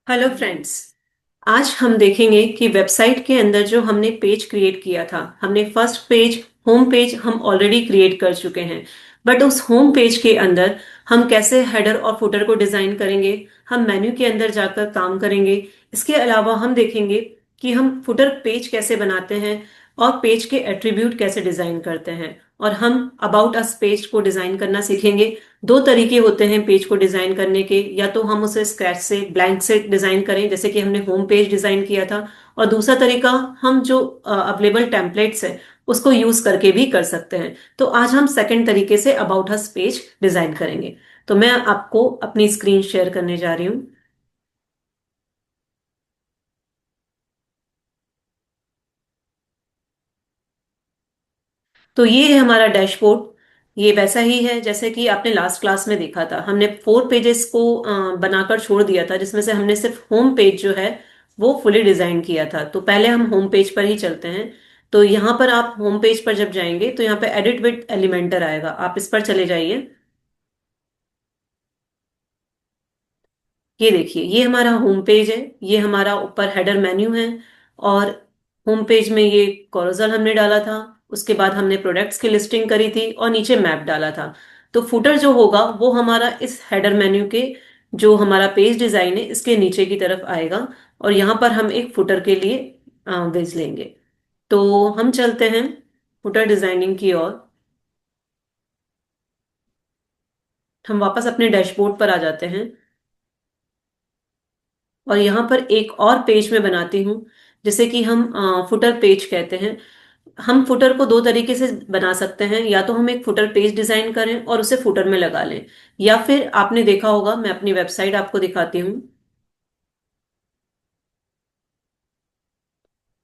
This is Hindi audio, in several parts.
Hello friends. आज हम देखेंगे कि वेबसाइट के अंदर जो हमने पेज क्रिएट किया था, हमने फर्स्ट पेज होम पेज हम ऑलरेडी क्रिएट कर चुके हैं। बट उस होम पेज के अंदर हम कैसे हेडर और फुटर को डिजाइन करेंगे, हम मेन्यू के अंदर जाकर काम करेंगे। इसके अलावा हम देखेंगे कि हम फुटर पेज कैसे बनाते हैं और पेज के एट्रीब्यूट कैसे डिजाइन करते हैं। और हम अबाउट अस पेज को डिजाइन करना सीखेंगे। दो तरीके होते हैं पेज को डिजाइन करने के, या तो हम उसे स्क्रैच से ब्लैंक से डिजाइन करें जैसे कि हमने होम पेज डिजाइन किया था, और दूसरा तरीका हम जो अवेलेबल टेम्पलेट्स है उसको यूज करके भी कर सकते हैं। तो आज हम सेकंड तरीके say about us page design करेंगे। तो मैं आपको अपनी स्क्रीन शेयर करने जा रही हूँ। तो ये है हमारा डैशबोर्ड। ये वैसा ही है जैसे कि आपने लास्ट क्लास में देखा था। हमने 4 पेजेस को बनाकर छोड़ दिया था, जिसमें से हमने सिर्फ होम पेज जो है वो फुली डिजाइन किया था। तो पहले हम होम पेज पर ही चलते हैं। तो यहाँ पर आप होम पेज पर जब जाएंगे तो यहाँ पे एडिट विद एलिमेंटर आएगा, आप इस पर चले जाइए। ये देखिए, ये हमारा होम पेज है। ये हमारा ऊपर हेडर मेन्यू है। और होम पेज में ये कॉर्जल हमने डाला था। उसके बाद हमने प्रोडक्ट्स की लिस्टिंग करी थी और नीचे मैप डाला था। तो फुटर जो होगा वो हमारा इस हेडर मेन्यू के, जो हमारा पेज डिजाइन है इसके नीचे की तरफ आएगा। और यहाँ पर हम एक फुटर के लिए भेज लेंगे। तो हम चलते हैं फुटर डिजाइनिंग की ओर। हम वापस अपने डैशबोर्ड पर आ जाते हैं। और यहाँ पर एक और पेज में बनाती हूँ, जिसे कि हम फुटर पेज कहते हैं। हम फुटर को दो तरीके से बना सकते हैं, या तो हम एक फुटर पेज डिजाइन करें और उसे फुटर में लगा लें, या फिर आपने देखा होगा, मैं अपनी वेबसाइट आपको दिखाती हूँ।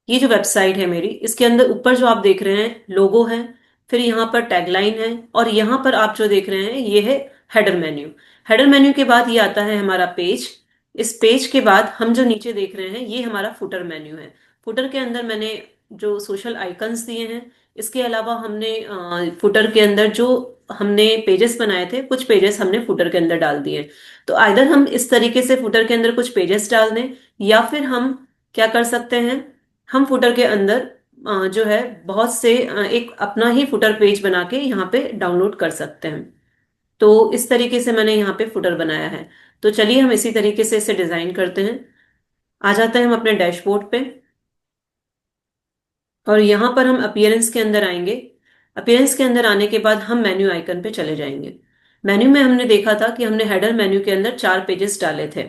ये जो वेबसाइट है मेरी, इसके अंदर ऊपर जो आप देख रहे हैं लोगो है, फिर यहाँ पर टैगलाइन है, और यहाँ पर आप जो देख रहे हैं ये है हेडर मेन्यू। हेडर मेन्यू के बाद ये आता है हमारा पेज। इस पेज के बाद हम जो नीचे देख रहे हैं ये हमारा फुटर मेन्यू है। फुटर के अंदर मैंने जो सोशल आइकन्स दिए हैं। इसके अलावा हमने फुटर के अंदर जो हमने पेजेस बनाए थे, कुछ पेजेस हमने फुटर के अंदर डाल दिए। तो आइदर हम इस तरीके से फुटर के अंदर कुछ पेजेस डाल दें, या फिर हम क्या कर सकते हैं, हम फुटर के अंदर जो है बहुत से एक अपना ही फुटर पेज बना के यहाँ पे डाउनलोड कर सकते हैं। तो इस तरीके से मैंने यहाँ पे फुटर बनाया है। तो चलिए हम इसी तरीके से इसे डिजाइन करते हैं। आ जाते हैं हम अपने डैशबोर्ड पे। और यहाँ पर हम अपीयरेंस के अंदर आएंगे। अपीयरेंस के अंदर आने के बाद हम मेन्यू आइकन पे चले जाएंगे। मेन्यू में हमने देखा था कि हमने हेडर मेन्यू के अंदर 4 पेजेस डाले थे।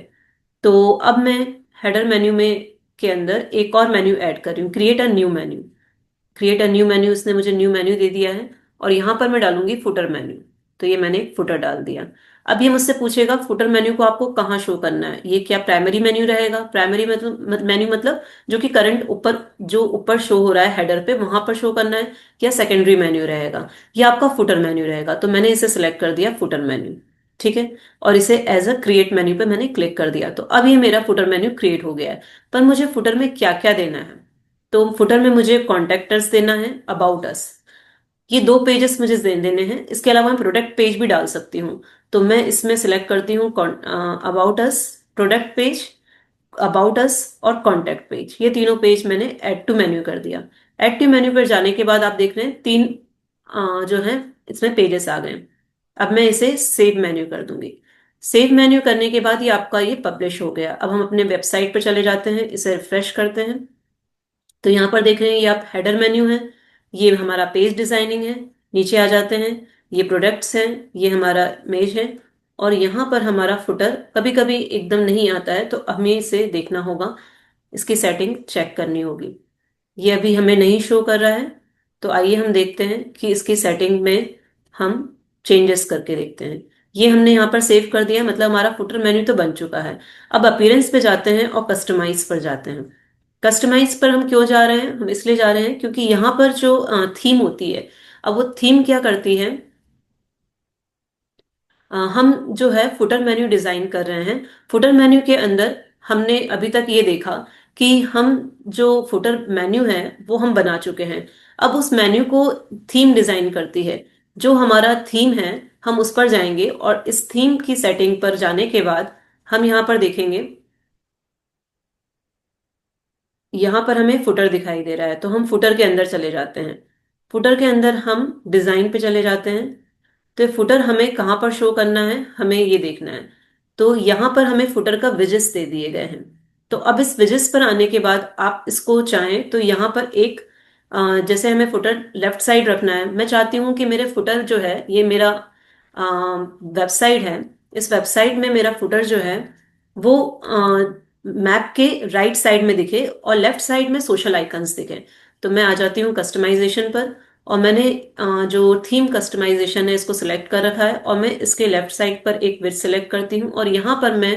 तो अब मैं हेडर मेन्यू में के अंदर एक और मेन्यू ऐड कर रही हूँ, create a new menu. Create a new menu, इसने मुझे न्यू मेन्यू दे दिया है। और यहां पर मैं डालूंगी फुटर मेन्यू। तो ये मैंने फुटर डाल दिया। अब ये मुझसे पूछेगा फुटर मेन्यू को आपको कहाँ शो करना है, ये क्या प्राइमरी मेन्यू रहेगा? प्राइमरी मतलब मेन्यू मतलब जो कि करंट ऊपर, जो ऊपर शो हो रहा है हेडर पे वहां पर शो करना है, या सेकेंडरी मेन्यू रहेगा, या आपका फुटर मेन्यू रहेगा? तो मैंने इसे सिलेक्ट कर दिया फुटर मेन्यू। ठीक है। और इसे एज अ क्रिएट मेन्यू पे मैंने क्लिक कर दिया। तो अब ये मेरा फुटर मेन्यू क्रिएट हो गया है। पर मुझे फुटर में क्या क्या देना है? तो फुटर में मुझे कॉन्टेक्टर्स देना है, अबाउट अस, ये 2 पेजेस मुझे देने हैं। इसके अलावा मैं प्रोडक्ट पेज भी डाल सकती हूँ। तो मैं इसमें सिलेक्ट करती हूँ about us, product page, about us और कॉन्टैक्ट पेज। ये तीनों पेज मैंने ऐड टू मेन्यू कर दिया। ऐड टू मेन्यू पर जाने के बाद आप देख रहे हैं 3 जो है इसमें पेजेस आ गए। अब मैं इसे सेव मेन्यू कर दूंगी। सेव मेन्यू करने के बाद ये आपका ये पब्लिश हो गया। अब हम अपने वेबसाइट पर चले जाते हैं, इसे रिफ्रेश करते हैं। तो यहाँ पर देख रहे हैं ये आप हेडर मेन्यू है, ये हमारा पेज डिजाइनिंग है। नीचे आ जाते हैं, ये प्रोडक्ट्स हैं, ये हमारा मेज है। और यहाँ पर हमारा फुटर कभी कभी एकदम नहीं आता है, तो हमें इसे देखना होगा, इसकी सेटिंग चेक करनी होगी। ये अभी हमें नहीं शो कर रहा है। तो आइए हम देखते हैं कि इसकी सेटिंग में हम चेंजेस करके देखते हैं। ये हमने यहाँ पर सेव कर दिया, मतलब हमारा फुटर मेन्यू तो बन चुका है। अब अपीयरेंस पे जाते हैं और कस्टमाइज पर जाते हैं। कस्टमाइज पर हम क्यों जा रहे हैं? हम इसलिए जा रहे हैं क्योंकि यहाँ पर जो थीम होती है, अब वो थीम क्या करती है, हम जो है फुटर मेन्यू डिजाइन कर रहे हैं। फुटर मेन्यू के अंदर हमने अभी तक ये देखा कि हम जो फुटर मेन्यू है वो हम बना चुके हैं। अब उस मेन्यू को थीम डिजाइन करती है। जो हमारा थीम है हम उस पर जाएंगे, और इस थीम की सेटिंग पर जाने के बाद हम यहाँ पर देखेंगे यहाँ पर हमें फुटर दिखाई दे रहा है, तो हम फुटर के अंदर चले जाते हैं। फुटर के अंदर हम डिजाइन पे चले जाते हैं। तो ये फुटर हमें कहाँ पर शो करना है, हमें ये देखना है। तो यहाँ पर हमें फुटर का विजेस दे दिए गए हैं। तो अब इस विजेस पर आने के बाद आप इसको चाहें तो यहाँ पर एक जैसे हमें फुटर लेफ्ट साइड रखना है, मैं चाहती हूँ कि मेरे फुटर जो है ये मेरा वेबसाइट है। इस वेबसाइट में मेरा फुटर जो है वो मैप के राइट साइड में दिखे और लेफ्ट साइड में सोशल आइकन्स दिखे। तो मैं आ जाती हूँ कस्टमाइजेशन पर, और मैंने जो थीम कस्टमाइजेशन है इसको सिलेक्ट कर रखा है, और मैं इसके लेफ्ट साइड पर एक विड सिलेक्ट करती हूँ, और यहाँ पर मैं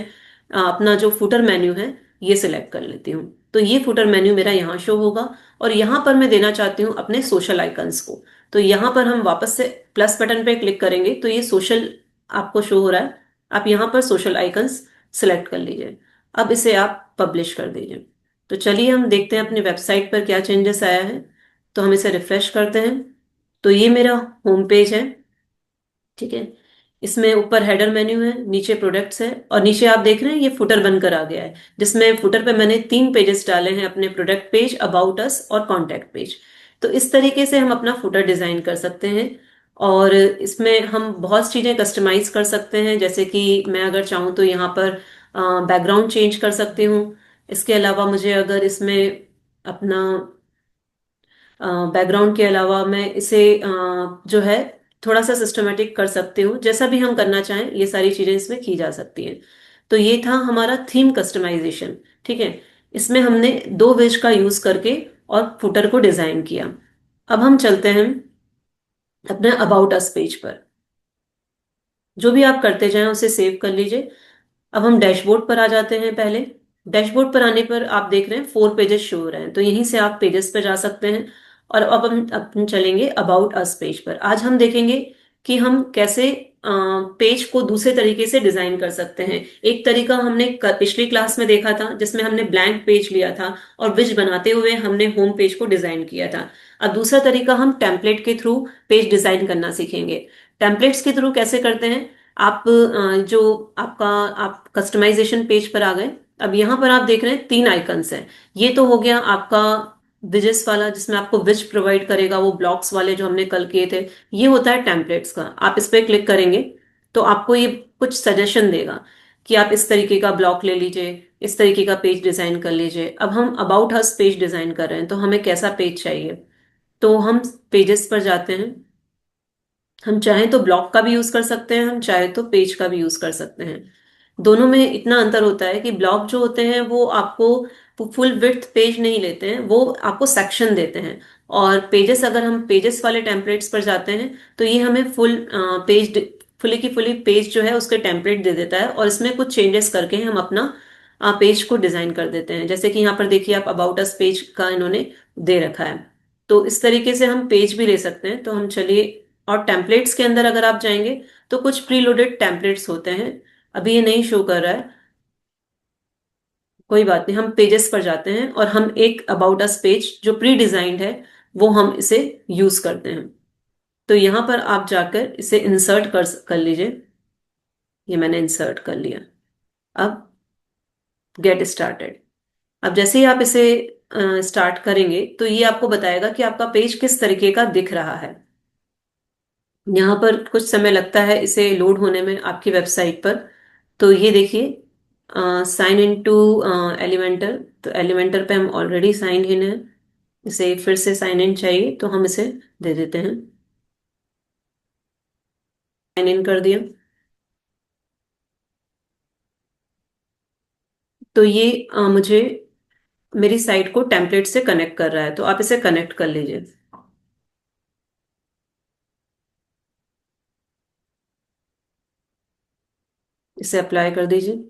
अपना जो फुटर मेन्यू है ये सिलेक्ट कर लेती हूँ। तो ये फुटर मेन्यू मेरा यहाँ शो होगा, और यहाँ पर मैं देना चाहती हूँ अपने सोशल आइकन्स को। तो यहाँ पर हम वापस से प्लस बटन पे क्लिक करेंगे तो ये सोशल आपको शो हो रहा है। आप यहाँ पर सोशल आइकन्स सिलेक्ट कर लीजिए। अब इसे आप पब्लिश कर दीजिए। तो चलिए हम देखते हैं अपनी वेबसाइट पर क्या चेंजेस आया है। तो हम इसे रिफ्रेश करते हैं। तो ये मेरा होम पेज है। ठीक है। इसमें ऊपर हेडर मेन्यू है, नीचे प्रोडक्ट्स है, और नीचे आप देख रहे हैं ये फुटर बनकर आ गया है, जिसमें फुटर पे मैंने 3 पेजेस डाले हैं, अपने प्रोडक्ट पेज, अबाउट अस और कॉन्टैक्ट पेज। तो इस तरीके से हम अपना फुटर डिजाइन कर सकते हैं। और इसमें हम बहुत चीजें कस्टमाइज कर सकते हैं, जैसे कि मैं अगर चाहूँ तो यहाँ पर बैकग्राउंड चेंज कर सकती हूँ। इसके अलावा मुझे अगर इसमें अपना बैकग्राउंड के अलावा मैं इसे जो है थोड़ा सा सिस्टमेटिक कर सकती हूँ, जैसा भी हम करना चाहें ये सारी चीजें इसमें की जा सकती हैं। तो ये था हमारा थीम कस्टमाइजेशन। ठीक है। इसमें हमने दो वेज का यूज करके और फुटर को डिजाइन किया। अब हम चलते हैं अपने अबाउट अस पेज पर। जो भी आप करते जाएं उसे सेव कर लीजिए। अब हम डैशबोर्ड पर आ जाते हैं। पहले डैशबोर्ड पर आने पर आप देख रहे हैं 4 पेजेस शो हो रहे हैं, तो यहीं से आप पेजेस पर जा सकते हैं। और अब हम चलेंगे अबाउट अस पेज पर। आज हम देखेंगे कि हम कैसे पेज को दूसरे तरीके से डिजाइन कर सकते हैं। एक तरीका हमने पिछली क्लास में देखा था, जिसमें हमने ब्लैंक पेज लिया था और विज बनाते हुए हमने होम पेज को डिजाइन किया था। अब दूसरा तरीका हम टेम्पलेट के थ्रू पेज डिजाइन करना सीखेंगे। टेम्पलेट्स के थ्रू कैसे करते हैं, आप जो आपका आप कस्टमाइजेशन पेज पर आ गए। अब यहाँ पर आप देख रहे हैं 3 आइकन्स हैं। ये तो हो गया आपका विजेस वाला, जिसमें आपको विज प्रोवाइड करेगा, वो ब्लॉक्स वाले जो हमने कल किए थे। ये होता है टेम्पलेट्स का। आप इस पर क्लिक करेंगे तो आपको ये कुछ सजेशन देगा कि आप इस तरीके का ब्लॉक ले लीजिए, इस तरीके का पेज डिजाइन कर लीजिए। अब हम अबाउट हस पेज डिजाइन कर रहे हैं, तो हमें कैसा पेज चाहिए। तो हम पेजेस पर जाते हैं। हम चाहें तो ब्लॉक का भी यूज कर सकते हैं, हम चाहे तो पेज का भी यूज कर सकते हैं। दोनों में इतना अंतर होता है कि ब्लॉक जो होते हैं वो आपको फुल विड्थ पेज नहीं लेते हैं, वो आपको सेक्शन देते हैं। और पेजेस, अगर हम पेजेस वाले टेम्पलेट्स पर जाते हैं तो ये हमें पेज फुली की फुली पेज जो है उसके टेम्पलेट दे देता है, और इसमें कुछ चेंजेस करके हम अपना पेज को डिजाइन कर देते हैं। जैसे कि यहाँ पर देखिए, आप अबाउट अस पेज का इन्होंने दे रखा है। तो इस तरीके से हम पेज भी ले सकते हैं। तो हम चलिए, और टेम्पलेट्स के अंदर अगर आप जाएंगे तो कुछ प्री लोडेड टेम्पलेट्स होते हैं। अभी ये नहीं शो कर रहा है, कोई बात नहीं। हम पेजेस पर जाते हैं और हम एक अबाउट अस पेज जो प्री डिजाइंड है वो हम इसे यूज करते हैं। तो यहां पर आप जाकर इसे इंसर्ट कर लीजिए। ये मैंने इंसर्ट कर लिया। अब गेट स्टार्टेड। अब जैसे ही आप इसे स्टार्ट करेंगे तो ये आपको बताएगा कि आपका पेज किस तरीके का दिख रहा है। यहाँ पर कुछ समय लगता है इसे लोड होने में आपकी वेबसाइट पर। तो ये देखिए, साइन इन टू एलिमेंटर। तो एलिमेंटर पे हम ऑलरेडी साइन इन है। इसे फिर से साइन इन चाहिए तो हम इसे दे देते हैं। साइन इन कर दिया। तो ये मुझे मेरी साइट को टेम्पलेट से कनेक्ट कर रहा है, तो आप इसे कनेक्ट कर लीजिए। इसे अप्लाई कर दीजिए।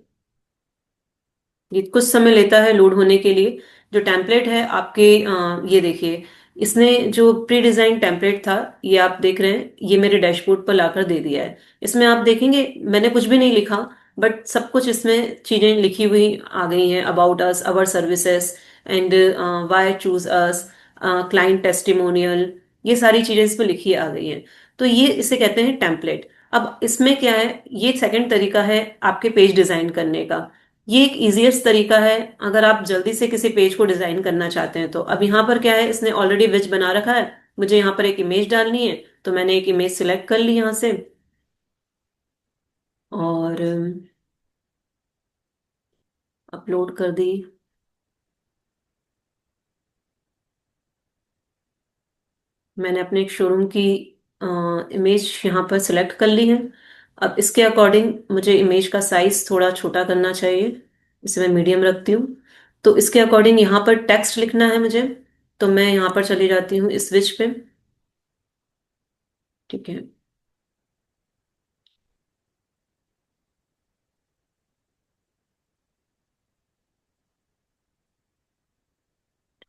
ये कुछ समय लेता है लोड होने के लिए। जो टेम्पलेट है आपके, ये देखिए, इसने जो प्री डिजाइन टेम्पलेट था ये आप देख रहे हैं, ये मेरे डैशबोर्ड पर लाकर दे दिया है। इसमें आप देखेंगे मैंने कुछ भी नहीं लिखा, बट सब कुछ इसमें चीजें लिखी हुई आ गई हैं। About us, our services, and why choose us, client testimonial, ये सारी चीजें इसमें लिखी आ गई हैं। तो ये इसे कहते हैं टेम्पलेट। अब इसमें क्या है, ये सेकंड तरीका है आपके पेज डिजाइन करने का। ये एक इजीएस्ट तरीका है अगर आप जल्दी से किसी पेज को डिजाइन करना चाहते हैं। तो अब यहाँ पर क्या है, इसने ऑलरेडी विज बना रखा है, मुझे यहाँ पर एक इमेज डालनी है। तो मैंने एक इमेज सिलेक्ट कर ली यहाँ से, और अपलोड कर दी। मैंने अपने एक शोरूम की इमेज यहाँ पर सिलेक्ट कर ली है। अब इसके अकॉर्डिंग मुझे इमेज का साइज थोड़ा छोटा करना चाहिए, इसे मैं मीडियम रखती हूँ। तो इसके अकॉर्डिंग यहाँ पर टेक्स्ट लिखना है मुझे, तो मैं यहाँ पर चली जाती हूँ स्विच पे। ठीक है।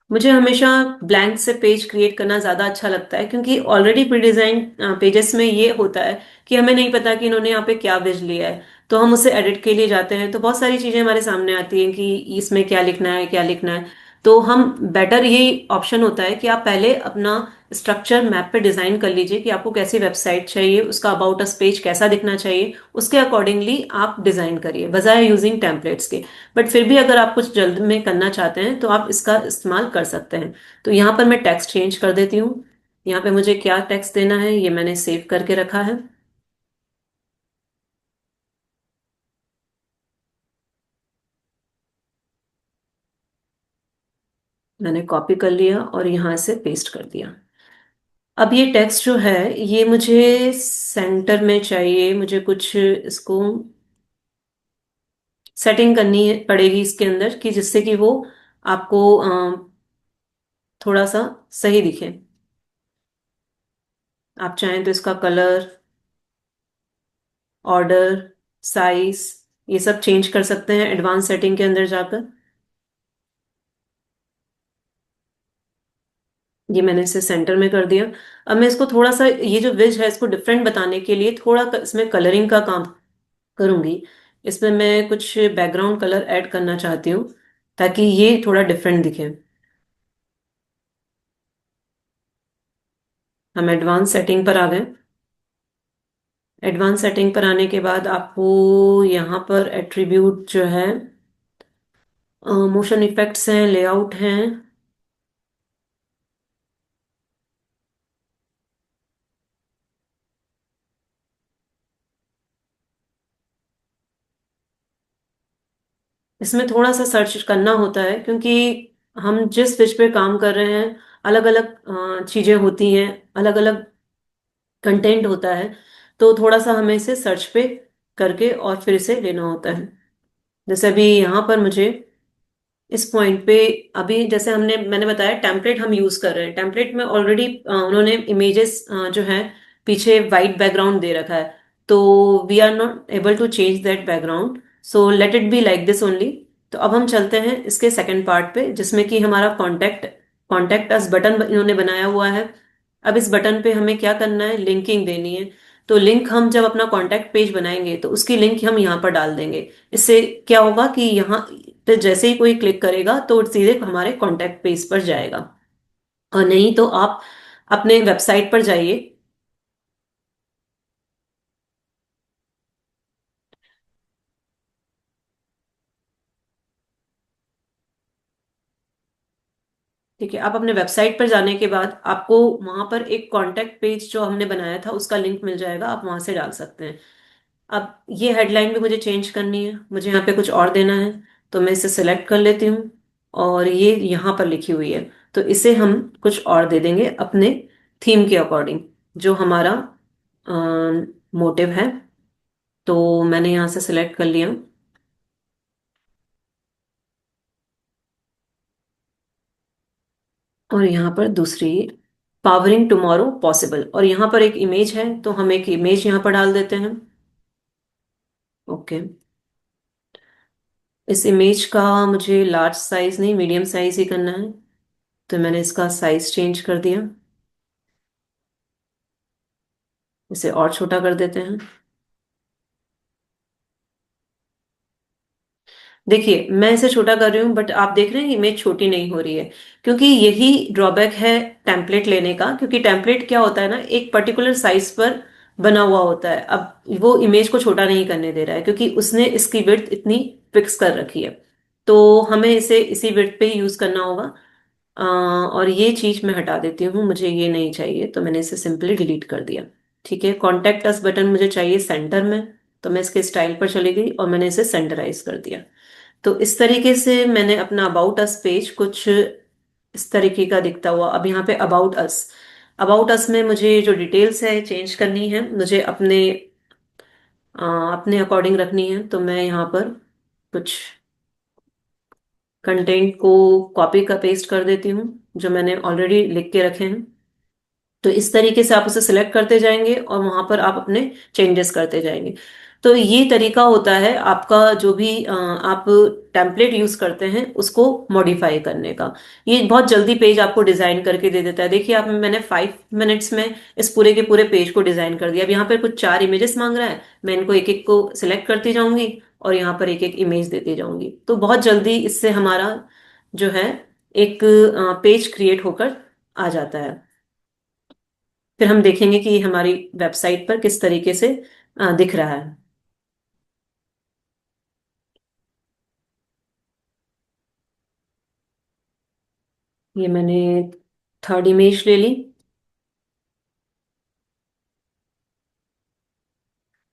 मुझे हमेशा ब्लैंक से पेज क्रिएट करना ज़्यादा अच्छा लगता है, क्योंकि ऑलरेडी प्री डिज़ाइन पेजेस में ये होता है कि हमें नहीं पता कि इन्होंने यहाँ पे क्या विज लिया है। तो हम उसे एडिट के लिए जाते हैं तो बहुत सारी चीज़ें हमारे सामने आती हैं कि इसमें क्या लिखना है, क्या लिखना है। तो हम बेटर ये ऑप्शन होता है कि आप पहले अपना स्ट्रक्चर मैप पे डिज़ाइन कर लीजिए कि आपको कैसी वेबसाइट चाहिए, उसका अबाउट अस पेज कैसा दिखना चाहिए, उसके अकॉर्डिंगली आप डिज़ाइन करिए बजाय यूजिंग टेम्पलेट्स के। बट फिर भी अगर आप कुछ जल्द में करना चाहते हैं तो आप इसका इस्तेमाल कर सकते हैं। तो यहाँ पर मैं टेक्स्ट चेंज कर देती हूँ। यहाँ पे मुझे क्या टेक्स्ट देना है ये मैंने सेव करके रखा है। मैंने कॉपी कर लिया और यहाँ से पेस्ट कर दिया। अब ये टेक्स्ट जो है ये मुझे सेंटर में चाहिए, मुझे कुछ इसको सेटिंग करनी पड़ेगी इसके अंदर कि जिससे कि वो आपको थोड़ा सा सही दिखे। आप चाहें तो इसका कलर, ऑर्डर, साइज, ये सब चेंज कर सकते हैं एडवांस सेटिंग के अंदर जाकर। ये मैंने इसे सेंटर में कर दिया। अब मैं इसको थोड़ा सा, ये जो विज है इसको डिफरेंट बताने के लिए थोड़ा इसमें कलरिंग का काम करूंगी। इसमें मैं कुछ बैकग्राउंड कलर ऐड करना चाहती हूँ ताकि ये थोड़ा डिफरेंट दिखे। हम एडवांस सेटिंग पर आ गए। एडवांस सेटिंग पर आने के बाद आपको यहाँ पर एट्रीब्यूट जो है, मोशन इफेक्ट्स हैं, लेआउट हैं। इसमें थोड़ा सा सर्च करना होता है क्योंकि हम जिस पेज पे काम कर रहे हैं अलग अलग चीजें होती हैं, अलग अलग कंटेंट होता है। तो थोड़ा सा हमें इसे सर्च पे करके और फिर इसे लेना होता है। जैसे अभी यहाँ पर मुझे इस पॉइंट पे, अभी जैसे मैंने बताया टेम्पलेट हम यूज कर रहे हैं, टेम्पलेट में ऑलरेडी उन्होंने इमेजेस जो है पीछे वाइट बैकग्राउंड दे रखा है। तो we are not able to change that background, so let it be like this only. तो अब हम चलते हैं इसके सेकंड पार्ट पे जिसमें कि हमारा कॉन्टेक्ट कॉन्टेक्ट अस बटन इन्होंने बनाया हुआ है। अब इस बटन पे हमें क्या करना है, लिंकिंग देनी है। तो लिंक हम जब अपना कॉन्टैक्ट पेज बनाएंगे तो उसकी लिंक हम यहाँ पर डाल देंगे। इससे क्या होगा कि यहाँ पे जैसे ही कोई क्लिक करेगा तो सीधे हमारे कॉन्टैक्ट पेज पर जाएगा। और नहीं तो आप अपने वेबसाइट पर जाइए। ठीक है, आप अपने वेबसाइट पर जाने के बाद आपको वहां पर एक कॉन्टैक्ट पेज जो हमने बनाया था उसका लिंक मिल जाएगा, आप वहां से डाल सकते हैं। अब ये हेडलाइन भी मुझे चेंज करनी है, मुझे यहाँ पे कुछ और देना है। तो मैं इसे सेलेक्ट कर लेती हूँ और ये यहाँ पर लिखी हुई है। तो इसे हम कुछ और दे देंगे अपने थीम के अकॉर्डिंग, जो हमारा मोटिव है। तो मैंने यहाँ से सिलेक्ट कर लिया। और यहाँ पर दूसरी, पावरिंग टुमारो पॉसिबल, और यहाँ पर एक इमेज है तो हम एक इमेज यहाँ पर डाल देते हैं। ओके। इस इमेज का मुझे लार्ज साइज नहीं, मीडियम साइज ही करना है। तो मैंने इसका साइज चेंज कर दिया, इसे और छोटा कर देते हैं। देखिए मैं इसे छोटा कर रही हूँ बट आप देख रहे हैं इमेज छोटी नहीं हो रही है, क्योंकि यही ड्रॉबैक है टेम्पलेट लेने का। क्योंकि टेम्पलेट क्या होता है ना, एक पर्टिकुलर साइज पर बना हुआ होता है। अब वो इमेज को छोटा नहीं करने दे रहा है क्योंकि उसने इसकी विड्थ इतनी फिक्स कर रखी है। तो हमें इसे इसी विड्थ पे ही यूज करना होगा। और ये चीज मैं हटा देती हूँ, मुझे ये नहीं चाहिए, तो मैंने इसे सिंपली डिलीट कर दिया। ठीक है, कॉन्टेक्ट अस बटन मुझे चाहिए सेंटर में, तो मैं इसके स्टाइल पर चली गई और मैंने इसे सेंटराइज कर दिया। तो इस तरीके से मैंने अपना अबाउट अस पेज कुछ इस तरीके का दिखता हुआ। अब यहाँ पे अबाउट अस में मुझे जो डिटेल्स है चेंज करनी है, मुझे अपने अकॉर्डिंग रखनी है। तो मैं यहाँ पर कुछ कंटेंट को कॉपी का पेस्ट कर देती हूँ, जो मैंने ऑलरेडी लिख के रखे हैं। तो इस तरीके से आप उसे सिलेक्ट करते जाएंगे और वहां पर आप अपने चेंजेस करते जाएंगे। तो ये तरीका होता है आपका, जो भी आप टेम्पलेट यूज करते हैं उसको मॉडिफाई करने का। ये बहुत जल्दी पेज आपको डिजाइन करके दे देता है। देखिए, आप मैंने 5 मिनट्स में इस पूरे के पूरे पेज को डिजाइन कर दिया। अब यहाँ पर कुछ 4 इमेजेस मांग रहा है, मैं इनको एक एक को सिलेक्ट करती जाऊंगी और यहाँ पर एक एक इमेज देती जाऊंगी। तो बहुत जल्दी इससे हमारा जो है एक पेज क्रिएट होकर आ जाता है। फिर हम देखेंगे कि ये हमारी वेबसाइट पर किस तरीके से दिख रहा है। ये मैंने थर्ड इमेज ले ली।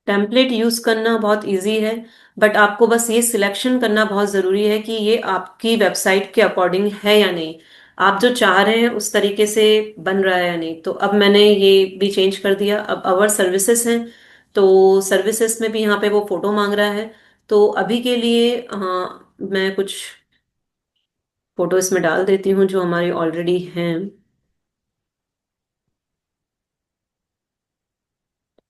टेम्पलेट यूज करना बहुत इजी है, बट आपको बस ये सिलेक्शन करना बहुत जरूरी है कि ये आपकी वेबसाइट के अकॉर्डिंग है या नहीं, आप जो चाह रहे हैं उस तरीके से बन रहा है या नहीं। तो अब मैंने ये भी चेंज कर दिया। अब अवर सर्विसेज हैं, तो सर्विसेज में भी यहाँ पे वो फोटो मांग रहा है। तो अभी के लिए मैं कुछ फोटो इसमें डाल देती हूँ जो हमारी ऑलरेडी हैं।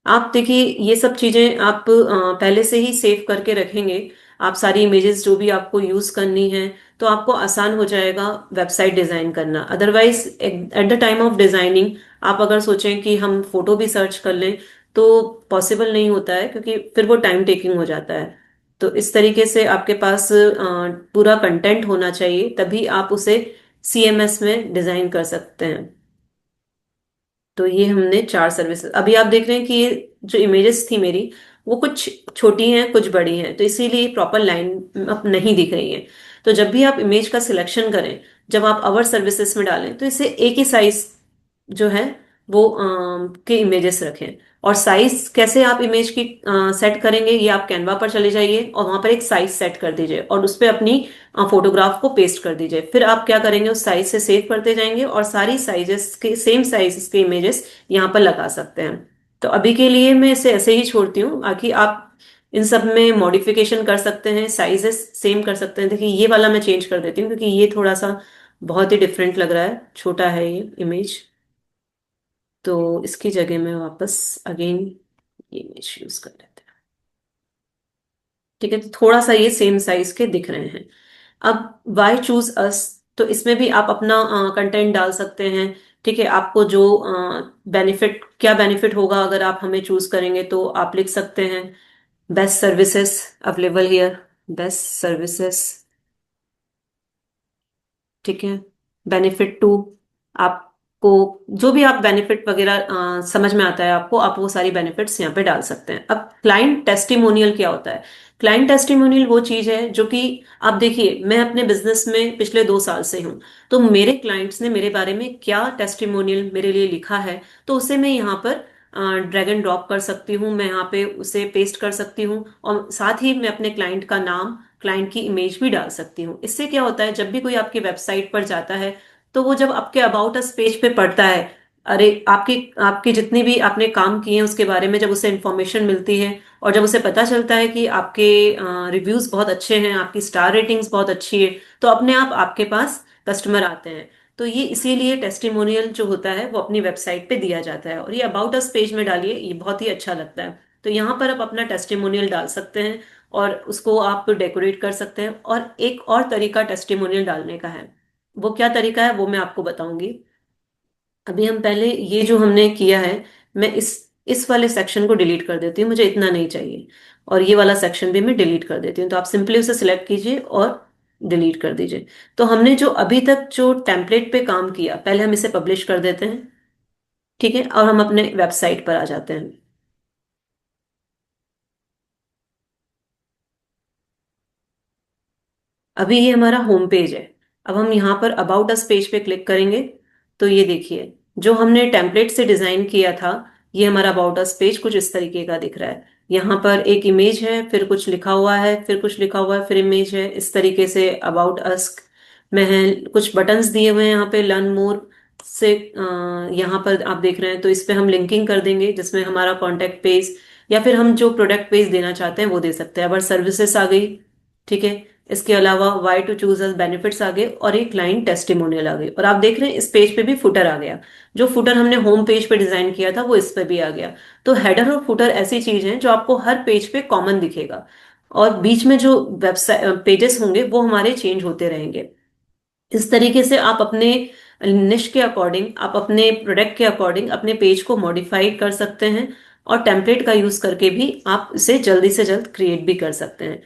आप देखिए, ये सब चीजें आप पहले से ही सेव करके रखेंगे, आप सारी इमेजेस जो भी आपको यूज करनी है, तो आपको आसान हो जाएगा वेबसाइट डिजाइन करना। Otherwise at the time of designing आप अगर सोचें कि हम फोटो भी सर्च कर लें, तो पॉसिबल नहीं होता है, क्योंकि फिर वो टाइम टेकिंग हो जाता है। तो इस तरीके से आपके पास पूरा कंटेंट होना चाहिए, तभी आप उसे सीएमएस में डिजाइन कर सकते हैं। तो ये हमने 4 सर्विसेज, अभी आप देख रहे हैं कि ये जो इमेजेस थी मेरी, वो कुछ छोटी हैं कुछ बड़ी हैं, तो इसीलिए प्रॉपर लाइन अप नहीं दिख रही है। तो जब भी आप इमेज का सिलेक्शन करें, जब आप अवर सर्विसेज में डालें, तो इसे एक ही साइज जो है वो के इमेजेस रखें। और साइज कैसे आप इमेज की सेट करेंगे, ये आप कैनवा पर चले जाइए और वहां पर एक साइज सेट कर दीजिए और उस पर अपनी फोटोग्राफ को पेस्ट कर दीजिए। फिर आप क्या करेंगे, उस साइज से सेव करते जाएंगे और सारी साइजेस के सेम साइज के इमेजेस यहाँ पर लगा सकते हैं। तो अभी के लिए मैं इसे ऐसे ही छोड़ती हूँ, बाकी आप इन सब में मॉडिफिकेशन कर सकते हैं, साइजेस सेम कर सकते हैं। देखिए, ये वाला मैं चेंज कर देती हूँ क्योंकि ये थोड़ा सा बहुत ही डिफरेंट लग रहा है, छोटा है ये इमेज। तो इसकी जगह में वापस अगेन ये इमेज यूज कर लेते हैं। ठीक है, तो थोड़ा सा ये सेम साइज के दिख रहे हैं। अब वाई चूज अस, तो इसमें भी आप अपना कंटेंट डाल सकते हैं। ठीक है, आपको जो बेनिफिट, क्या बेनिफिट होगा अगर आप हमें चूज करेंगे, तो आप लिख सकते हैं best services available here, best services. ठीक है, बेनिफिट टू, आपको जो भी आप बेनिफिट वगैरह समझ में आता है आपको, आप वो सारी बेनिफिट्स यहाँ पे डाल सकते हैं। अब क्लाइंट टेस्टिमोनियल क्या होता है? क्लाइंट टेस्टिमोनियल वो चीज है जो कि, आप देखिए, मैं अपने बिजनेस में पिछले 2 साल से हूँ, तो मेरे क्लाइंट्स ने मेरे बारे में क्या टेस्टिमोनियल मेरे लिए लिखा है, तो उसे मैं यहाँ पर ड्रैग एंड ड्रॉप कर सकती हूँ, मैं यहाँ पे उसे पेस्ट कर सकती हूँ और साथ ही मैं अपने क्लाइंट का नाम, क्लाइंट की इमेज भी डाल सकती हूँ। इससे क्या होता है, जब भी कोई आपकी वेबसाइट पर जाता है, तो वो जब आपके अबाउट अस पेज पे पढ़ता है, अरे आपकी आपकी जितनी भी आपने काम किए हैं उसके बारे में जब उसे इंफॉर्मेशन मिलती है, और जब उसे पता चलता है कि आपके रिव्यूज बहुत अच्छे हैं, आपकी स्टार रेटिंग्स बहुत अच्छी है, तो अपने आप आपके पास कस्टमर आते हैं। तो ये इसीलिए टेस्टिमोनियल जो होता है वो अपनी वेबसाइट पे दिया जाता है, और ये अबाउट अस पेज में डालिए, ये बहुत ही अच्छा लगता है। तो यहाँ पर आप अपना टेस्टिमोनियल डाल सकते हैं और उसको आप डेकोरेट कर सकते हैं। और एक और तरीका टेस्टिमोनियल डालने का है, वो क्या तरीका है वो मैं आपको बताऊंगी। अभी हम पहले ये जो हमने किया है, मैं इस वाले सेक्शन को डिलीट कर देती हूँ, मुझे इतना नहीं चाहिए। और ये वाला सेक्शन भी मैं डिलीट कर देती हूँ, तो आप सिंपली उसे सिलेक्ट कीजिए और डिलीट कर दीजिए। तो हमने जो अभी तक जो टेम्पलेट पे काम किया, पहले हम इसे पब्लिश कर देते हैं। ठीक है, और हम अपने वेबसाइट पर आ जाते हैं। अभी ये हमारा होम पेज है। अब हम यहाँ पर अबाउट अस पेज पे क्लिक करेंगे तो ये देखिए, जो हमने टेम्पलेट से डिजाइन किया था, ये हमारा अबाउट अस पेज कुछ इस तरीके का दिख रहा है। यहाँ पर एक इमेज है, फिर कुछ लिखा हुआ है, फिर कुछ लिखा हुआ है, फिर इमेज है, इस तरीके से अबाउट अस में है। कुछ बटन्स दिए हुए हैं यहाँ पे लर्न मोर से। यहाँ पर आप देख रहे हैं, तो इस पे हम लिंकिंग कर देंगे जिसमें हमारा कॉन्टेक्ट पेज या फिर हम जो प्रोडक्ट पेज देना चाहते हैं वो दे सकते हैं। अगर सर्विसेज आ गई, ठीक है। इसके अलावा why to choose us benefits आ गए और एक क्लाइंट टेस्टिमोनियल आ गई। और आप देख रहे हैं इस पेज पे भी फुटर आ गया। जो फुटर हमने होम पेज पे डिजाइन किया था वो इस पे भी आ गया। तो हेडर और फुटर ऐसी चीज है जो आपको हर पेज पे कॉमन दिखेगा, और बीच में जो वेबसाइट पेजेस होंगे वो हमारे चेंज होते रहेंगे। इस तरीके से आप अपने निश के अकॉर्डिंग, आप अपने प्रोडक्ट के अकॉर्डिंग अपने पेज को मॉडिफाई कर सकते हैं, और टेम्पलेट का यूज करके भी आप इसे जल्दी से जल्द क्रिएट भी कर सकते हैं।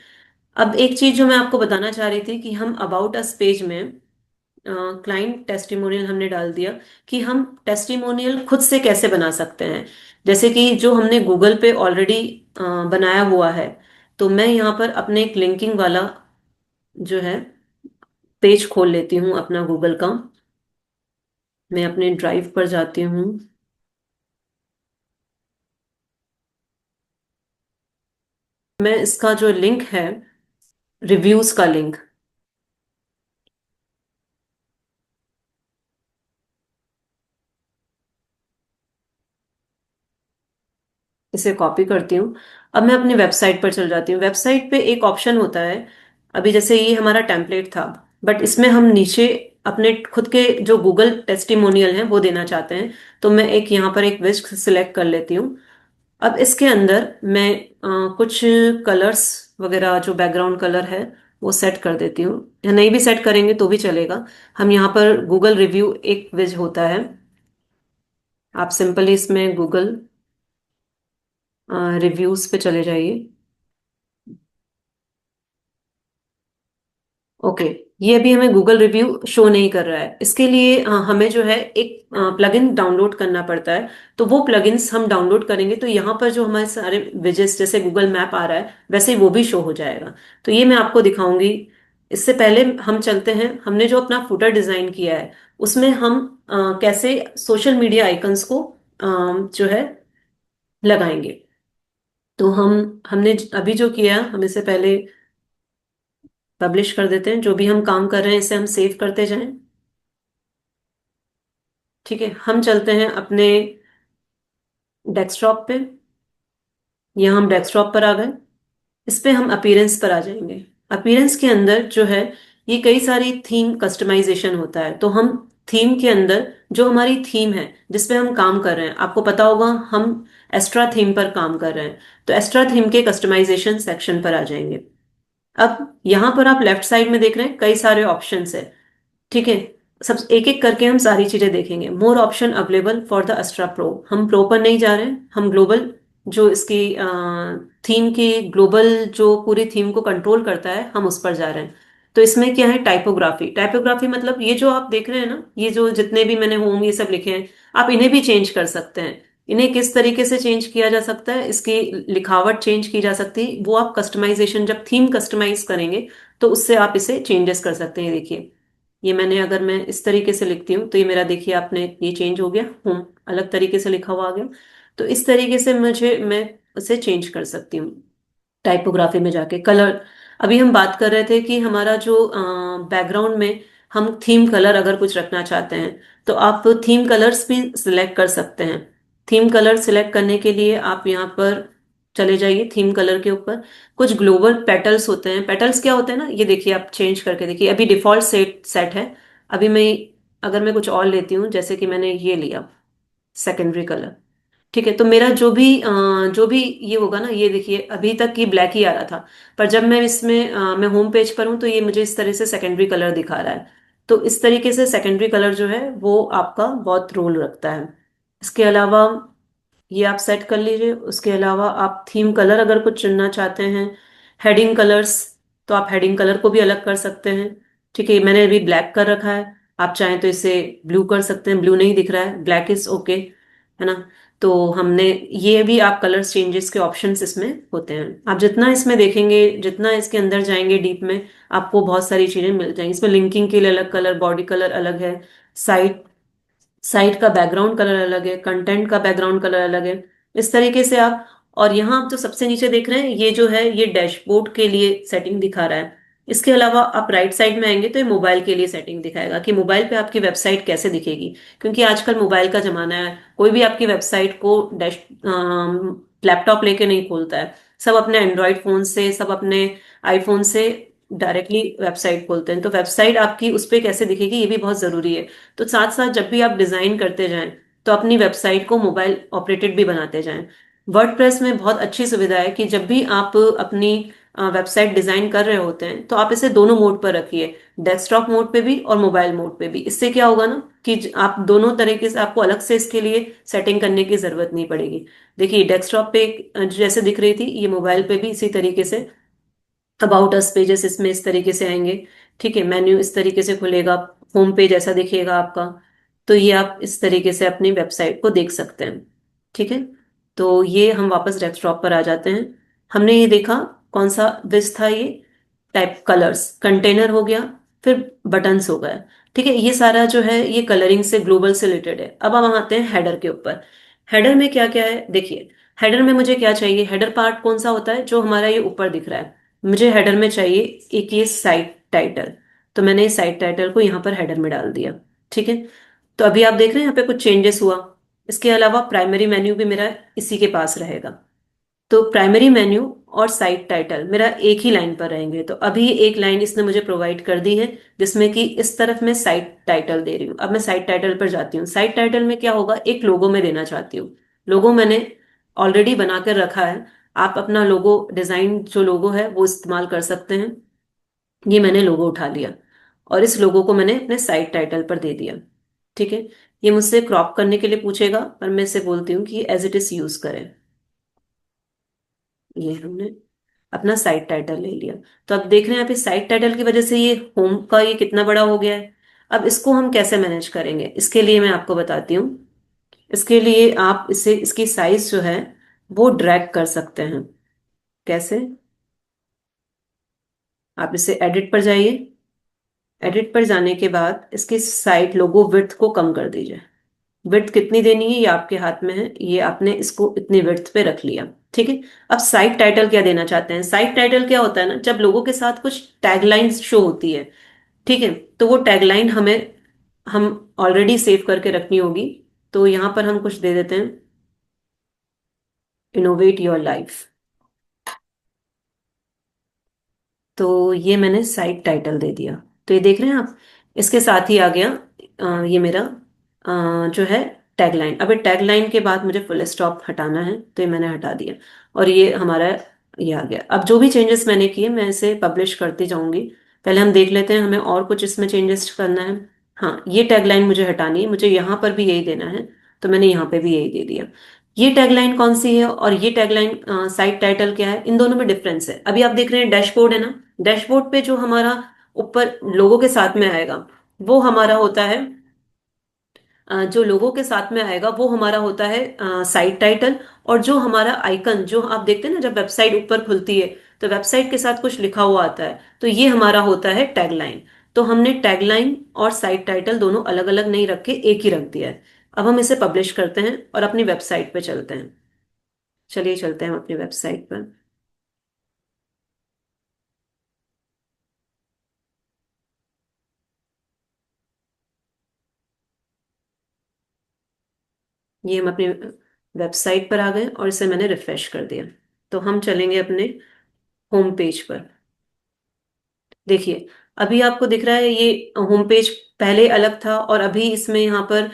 अब एक चीज जो मैं आपको बताना चाह रही थी कि हम अबाउट अस पेज में क्लाइंट टेस्टिमोनियल हमने डाल दिया, कि हम टेस्टिमोनियल खुद से कैसे बना सकते हैं। जैसे कि जो हमने गूगल पे ऑलरेडी बनाया हुआ है, तो मैं यहाँ पर अपने एक लिंकिंग वाला जो है पेज खोल लेती हूँ अपना गूगल का। मैं अपने ड्राइव पर जाती हूँ। मैं इसका जो लिंक है, रिव्यूज का लिंक, इसे कॉपी करती हूँ। अब मैं अपनी वेबसाइट पर चल जाती हूँ। वेबसाइट पे एक ऑप्शन होता है, अभी जैसे ये हमारा टेम्पलेट था, बट इसमें हम नीचे अपने खुद के जो गूगल टेस्टिमोनियल हैं वो देना चाहते हैं। तो मैं एक यहाँ पर एक विस्क सिलेक्ट कर लेती हूँ। अब इसके अंदर मैं कुछ कलर्स वगैरह, जो बैकग्राउंड कलर है वो सेट कर देती हूँ, या नहीं भी सेट करेंगे तो भी चलेगा। हम यहाँ पर गूगल रिव्यू एक विज होता है, आप सिंपली इसमें गूगल रिव्यूज पे चले जाइए। ओके, ये अभी हमें गूगल रिव्यू शो नहीं कर रहा है। इसके लिए हमें जो है एक प्लगइन डाउनलोड करना पड़ता है। तो वो प्लगइन्स हम डाउनलोड करेंगे तो यहाँ पर जो हमारे सारे विजेट्स, जैसे गूगल मैप आ रहा है वैसे ही वो भी शो हो जाएगा। तो ये मैं आपको दिखाऊंगी। इससे पहले हम चलते हैं, हमने जो अपना फुटर डिजाइन किया है उसमें हम कैसे सोशल मीडिया आइकन्स को जो है लगाएंगे। तो हमने अभी जो किया, हम इससे पहले पब्लिश कर देते हैं। जो भी हम काम कर रहे हैं इसे हम सेव करते जाएं। ठीक है, हम चलते हैं अपने डेस्कटॉप पे। यहाँ हम डेस्कटॉप पर आ गए। इस पे हम अपीयरेंस पर आ जाएंगे। अपीयरेंस के अंदर जो है, ये कई सारी थीम कस्टमाइजेशन होता है। तो हम थीम के अंदर जो हमारी थीम है जिस पे हम काम कर रहे हैं, आपको पता होगा हम एस्ट्रा थीम पर काम कर रहे हैं। तो एस्ट्रा थीम के कस्टमाइजेशन सेक्शन पर आ जाएंगे। अब यहाँ पर आप लेफ्ट साइड में देख रहे हैं कई सारे ऑप्शंस है। ठीक है, सब एक एक करके हम सारी चीजें देखेंगे। मोर option available for the Astra pro, हम प्रो पर नहीं जा रहे हैं, हम ग्लोबल जो इसकी थीम की ग्लोबल जो पूरी थीम को कंट्रोल करता है हम उस पर जा रहे हैं। तो इसमें क्या है, टाइपोग्राफी। टाइपोग्राफी मतलब ये जो आप देख रहे हैं ना, ये जो जितने भी मैंने होम ये सब लिखे हैं, आप इन्हें भी चेंज कर सकते हैं। इन्हें किस तरीके से चेंज किया जा सकता है, इसकी लिखावट चेंज की जा सकती है, वो आप कस्टमाइजेशन जब थीम कस्टमाइज करेंगे तो उससे आप इसे चेंजेस कर सकते हैं। देखिए, ये मैंने, अगर मैं इस तरीके से लिखती हूँ तो ये मेरा, देखिए आपने, ये चेंज हो गया, होम अलग तरीके से लिखा हुआ आ गया। तो इस तरीके से मैं उसे चेंज कर सकती हूँ। टाइपोग्राफी में जाके कलर, अभी हम बात कर रहे थे कि हमारा जो बैकग्राउंड में हम थीम कलर अगर कुछ रखना चाहते हैं तो आप थीम कलर्स भी सिलेक्ट कर सकते हैं। थीम कलर सिलेक्ट करने के लिए आप यहाँ पर चले जाइए थीम कलर के ऊपर। कुछ ग्लोबल पेटल्स होते हैं। पेटल्स क्या होते हैं ना, ये देखिए, आप चेंज करके देखिए। अभी डिफॉल्ट सेट सेट है। अभी मैं, अगर मैं कुछ और लेती हूँ, जैसे कि मैंने ये लिया सेकेंडरी कलर, ठीक है, तो मेरा जो भी ये होगा ना, ये देखिए अभी तक ये ब्लैक ही आ रहा था, पर जब मैं इसमें मैं होम पेज पर हूं तो ये मुझे इस तरह से सेकेंडरी कलर दिखा रहा है। तो इस तरीके से सेकेंडरी कलर जो है वो आपका बहुत रोल रखता है। इसके अलावा ये आप सेट कर लीजिए। उसके अलावा आप थीम कलर अगर कुछ चुनना चाहते हैं, हेडिंग कलर्स, तो आप हेडिंग कलर को भी अलग कर सकते हैं। ठीक है, मैंने अभी ब्लैक कर रखा है, आप चाहें तो इसे ब्लू कर सकते हैं। ब्लू नहीं दिख रहा है, ब्लैक इज ओके, है ना। तो हमने ये भी, आप कलर चेंजेस के ऑप्शंस इसमें होते हैं। आप जितना इसमें देखेंगे, जितना इसके अंदर जाएंगे डीप में, आपको बहुत सारी चीजें मिल जाएंगी। इसमें लिंकिंग के लिए अलग कलर, बॉडी कलर अलग है, साइट साइट का बैकग्राउंड कलर अलग है, कंटेंट का बैकग्राउंड कलर अलग है, इस तरीके से आप। और यहाँ आप जो सबसे नीचे देख रहे हैं, ये जो है ये डैशबोर्ड के लिए सेटिंग दिखा रहा है। इसके अलावा आप राइट साइड में आएंगे तो ये मोबाइल के लिए सेटिंग दिखाएगा कि मोबाइल पे आपकी वेबसाइट कैसे दिखेगी। क्योंकि आजकल मोबाइल का जमाना है, कोई भी आपकी वेबसाइट को डैश लैपटॉप लेके नहीं खोलता है। सब अपने एंड्रॉयड फोन से, सब अपने आईफोन से डायरेक्टली वेबसाइट खोलते हैं। तो वेबसाइट आपकी उस पर कैसे दिखेगी, ये भी बहुत जरूरी है। तो साथ साथ जब भी आप डिजाइन करते जाएं, तो अपनी वेबसाइट को मोबाइल ऑपरेटेड भी बनाते जाएं। वर्डप्रेस में बहुत अच्छी सुविधा है कि जब भी आप अपनी वेबसाइट डिजाइन कर रहे होते हैं, तो आप इसे दोनों मोड पर रखिए, डेस्कटॉप मोड पे भी और मोबाइल मोड पे भी। इससे क्या होगा ना कि आप दोनों तरीके से, आपको अलग से इसके लिए सेटिंग करने की जरूरत नहीं पड़ेगी। देखिए डेस्कटॉप पे जैसे दिख रही थी, ये मोबाइल पे भी इसी तरीके से अबाउट अस पेजेस इसमें इस तरीके से आएंगे। ठीक है, मेन्यू इस तरीके से खुलेगा, होम पेज ऐसा दिखेगा आपका। तो ये आप इस तरीके से अपनी वेबसाइट को देख सकते हैं। ठीक है, तो ये हम वापस डेस्कटॉप पर आ जाते हैं। हमने ये देखा कौन सा विज था, ये टाइप कलर्स, कंटेनर हो गया, फिर बटन्स हो गया। ठीक है, ये सारा जो है ये कलरिंग से, ग्लोबल से रिलेटेड है। अब हम आते हैं हेडर के ऊपर। हेडर में क्या क्या है देखिए। हेडर में मुझे क्या चाहिए, हेडर पार्ट कौन सा होता है, जो हमारा ये ऊपर दिख रहा है। मुझे हेडर में चाहिए एक ये साइट टाइटल। तो मैंने इस साइट टाइटल को यहाँ पर हेडर में डाल दिया। ठीक है, तो अभी आप देख रहे हैं यहाँ पे कुछ चेंजेस हुआ। इसके अलावा प्राइमरी मेन्यू भी मेरा इसी के पास रहेगा। तो प्राइमरी मेन्यू और साइट टाइटल मेरा एक ही लाइन पर रहेंगे। तो अभी एक लाइन इसने मुझे प्रोवाइड कर दी है, जिसमें कि इस तरफ मैं साइट टाइटल दे रही हूँ। अब मैं साइट टाइटल पर जाती हूँ। साइट टाइटल में क्या होगा, एक लोगो में देना चाहती हूँ। लोगो मैंने ऑलरेडी बनाकर रखा है। आप अपना लोगो डिजाइन, जो लोगो है वो इस्तेमाल कर सकते हैं। ये मैंने लोगो उठा लिया और इस लोगो को मैंने अपने साइट टाइटल पर दे दिया। ठीक है, ये मुझसे क्रॉप करने के लिए पूछेगा, पर मैं इसे बोलती हूँ कि एज इट इज यूज करें। ये हमने अपना साइट टाइटल ले लिया। तो अब देख रहे हैं यहाँ पे साइट टाइटल की वजह से ये होम का ये कितना बड़ा हो गया है। अब इसको हम कैसे मैनेज करेंगे, इसके लिए मैं आपको बताती हूँ। इसके लिए आप इसे, इसकी साइज जो है वो ड्रैग कर सकते हैं। कैसे, आप इसे एडिट पर जाइए। एडिट पर जाने के बाद इसकी साइड लोगो विड्थ को कम कर दीजिए। विड्थ कितनी देनी है ये आपके हाथ में है, ये आपने इसको इतनी विड्थ पे रख लिया। ठीक है, अब साइट टाइटल क्या देना चाहते हैं। साइट टाइटल क्या होता है ना, जब लोगों के साथ कुछ टैगलाइंस शो होती है। ठीक है, तो वो टैगलाइन हमें, हम ऑलरेडी सेव करके रखनी होगी। तो यहां पर हम कुछ दे देते हैं, इनोवेट योर लाइफ। तो ये मैंने साइट टाइटल दे दिया। तो ये देख रहे हैं आप, इसके साथ ही आ गया ये मेरा जो है टैगलाइन। अब ये टैगलाइन के बाद मुझे फुल स्टॉप हटाना है, तो ये मैंने हटा दिया। और ये हमारा ये आ गया। अब जो भी चेंजेस मैंने किए, मैं इसे पब्लिश करती जाऊंगी। पहले हम देख लेते हैं हमें और कुछ इसमें चेंजेस करना है। हाँ, ये टैगलाइन मुझे हटानी है, मुझे यहाँ पर भी यही देना है। तो मैंने यहाँ पे भी यही दे दिया। ये टैगलाइन कौन सी है और ये टैगलाइन साइट टाइटल क्या है, इन दोनों में डिफरेंस है। अभी आप देख रहे हैं डैशबोर्ड है ना, डैशबोर्ड पे जो हमारा ऊपर लोगों के साथ में आएगा, वो हमारा होता है जो लोगों के साथ में आएगा वो हमारा होता है साइट टाइटल। और जो हमारा आइकन जो आप देखते हैं ना, जब वेबसाइट ऊपर खुलती है तो वेबसाइट के साथ कुछ लिखा हुआ आता है, तो ये हमारा होता है टैगलाइन। तो हमने टैगलाइन और साइट टाइटल दोनों अलग अलग नहीं रख के एक ही रख दिया है। अब हम इसे पब्लिश करते हैं और अपनी वेबसाइट पे चलते हैं। चलिए चलते हैं हम अपनी वेबसाइट पर। ये हम अपनी वेबसाइट पर आ गए और इसे मैंने रिफ्रेश कर दिया। तो हम चलेंगे अपने होम पेज पर। देखिए, अभी आपको दिख रहा है ये होम पेज पहले अलग था, और अभी इसमें यहाँ पर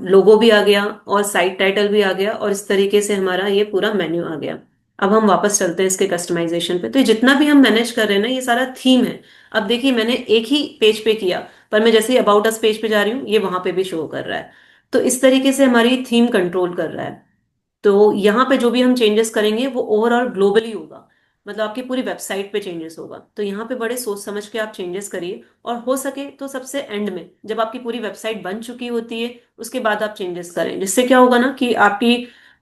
लोगो भी आ गया और साइट टाइटल भी आ गया, और इस तरीके से हमारा ये पूरा मेन्यू आ गया। अब हम वापस चलते हैं इसके कस्टमाइजेशन पे। तो ये जितना भी हम मैनेज कर रहे हैं ना, ये सारा थीम है। अब देखिए, मैंने एक ही पेज पे किया, पर मैं जैसे ही अबाउट अस पेज पे जा रही हूँ, ये वहां पे भी शो कर रहा है। तो इस तरीके से हमारी थीम कंट्रोल कर रहा है। तो यहाँ पे जो भी हम चेंजेस करेंगे वो ओवरऑल ग्लोबली होगा। मतलब आपकी पूरी वेबसाइट पे चेंजेस होगा। तो यहाँ पे बड़े सोच समझ के आप चेंजेस करिए, और हो सके तो सबसे एंड में जब आपकी पूरी वेबसाइट बन चुकी होती है उसके बाद आप चेंजेस करें, जिससे क्या होगा ना कि आपकी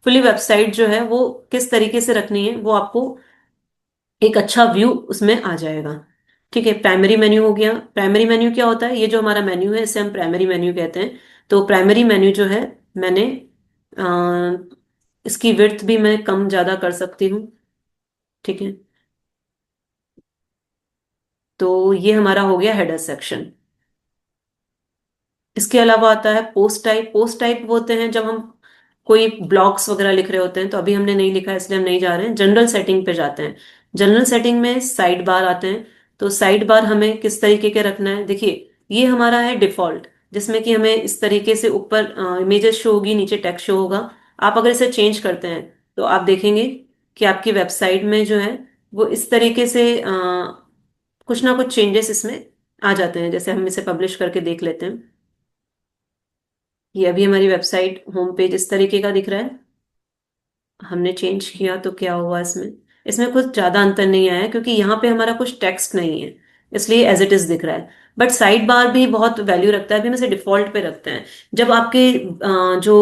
फुली वेबसाइट जो है वो किस तरीके से रखनी है वो आपको एक अच्छा व्यू उसमें आ जाएगा। ठीक है, प्राइमरी मेन्यू हो गया। प्राइमरी मेन्यू क्या होता है? ये जो हमारा मेन्यू है इसे हम प्राइमरी मेन्यू कहते हैं। तो प्राइमरी मेन्यू जो है मैंने अ, इसकी विड्थ भी मैं कम ज्यादा कर सकती हूँ। ठीक है, तो ये हमारा हो गया हेडर सेक्शन। इसके अलावा आता है पोस्ट टाइप। पोस्ट टाइप होते हैं जब हम कोई ब्लॉग्स वगैरह लिख रहे होते हैं, तो अभी हमने नहीं लिखा है इसलिए हम नहीं जा रहे हैं, जनरल सेटिंग पे जाते हैं। जनरल सेटिंग में साइड बार आते हैं। तो साइड बार हमें किस तरीके के रखना है? देखिए, ये हमारा है डिफॉल्ट, जिसमें कि हमें इस तरीके से ऊपर इमेजेस शो होगी, नीचे टेक्स्ट शो होगा। आप अगर इसे चेंज करते हैं तो आप देखेंगे कि आपकी वेबसाइट में जो है वो इस तरीके से कुछ ना कुछ चेंजेस इसमें आ जाते हैं। जैसे हम इसे पब्लिश करके देख लेते हैं। ये अभी हमारी वेबसाइट होम पेज इस तरीके का दिख रहा है। हमने चेंज किया तो क्या हुआ इसमें? इसमें कुछ ज्यादा अंतर नहीं आया क्योंकि यहाँ पे हमारा कुछ टेक्स्ट नहीं है, इसलिए एज इट इज दिख रहा है। बट साइड बार भी बहुत वैल्यू रखता है। अभी हम इसे डिफॉल्ट पे रखते हैं। जब आपके जो